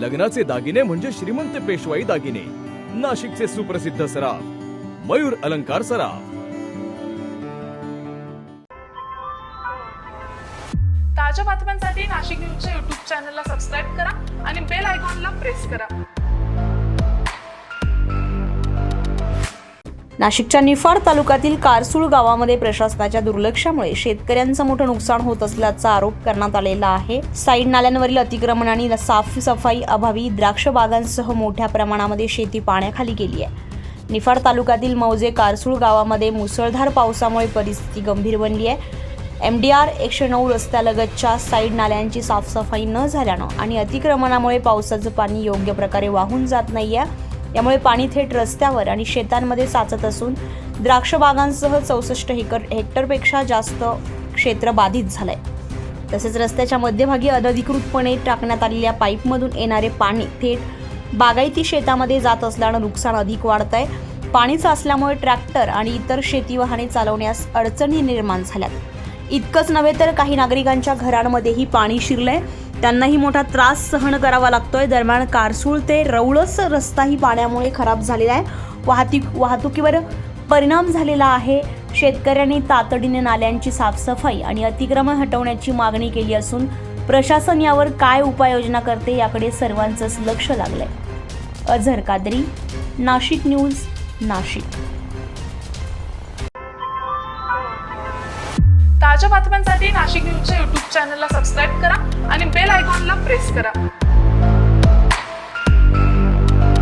लग्नाचे दागिने म्हणजे श्रीमंत पेशवाई दागिने. नाशिकचे सुप्रसिद्ध सराफ मयूर अलंकार सराफ. ताज्या बातम्यांसाठी नाशिक न्यूजच्या YouTube चॅनलला सबस्क्राईब करा आणि बेल आयकॉनला प्रेस करा. नाशिकच्या निफाड तालुक्यातील कारसूळ गावामध्ये प्रशासनाच्या दुर्लक्षामुळे शेतकऱ्यांचं मोठं नुकसान होत असल्याचा आरोप करण्यात आलेला आहे. साईड नाल्यांवरील अतिक्रमण आणि साफसफाई अभावी द्राक्ष बागांसह मोठ्या प्रमाणामध्ये शेती पाण्याखाली गेली आहे. निफाड तालुक्यातील मौजे कारसूळ गावामध्ये मुसळधार पावसामुळे परिस्थिती गंभीर बनली आहे. MDR 109 रस्त्यालगतच्या साईड नाल्यांची साफसफाई न झाल्यानं आणि अतिक्रमणामुळे पावसाचं पाणी योग्य प्रकारे वाहून जात नाहीये. यामुळे पाणी थेट रस्त्यावर आणि शेतांमध्ये साचत असून द्राक्ष बागांसह 64 हेक्टरपेक्षा जास्त क्षेत्र बाधित झालंय. तसेच रस्त्याच्या मध्यभागी अनधिकृतपणे टाकण्यात आलेल्या पाईपमधून येणारे पाणी थेट बागायती शेतामध्ये जात असल्यानं नुकसान अधिक वाढतंय. पाणी साचल्यामुळे ट्रॅक्टर आणि इतर शेती वाहने चालवण्यास अडचणी निर्माण झाल्यात. इतकंच नव्हे तर काही नागरिकांच्या घरांमध्येही पाणी शिरलंय. त्यांनाही मोठा त्रास सहन करावा लागतोय. दरम्यान कारसूळ ते रौळस रस्ताही पाण्यामुळे खराब झालेला आहे. वाहतुकीवर परिणाम झालेला आहे. शेतकऱ्यांनी तातडीने नाल्यांची साफसफाई आणि अतिक्रमण हटवण्याची मागणी केली असून प्रशासन यावर काय उपाययोजना करते याकडे सर्वांचंच लक्ष लागलंय. अझर कादरी, नाशिक न्यूज, नाशिक. ताज्या बातम्यांसाठी नाशिक न्यूजच्या YouTube चॅनलला सबस्क्राईब करा आणि बेल आयकॉनला प्रेस करा.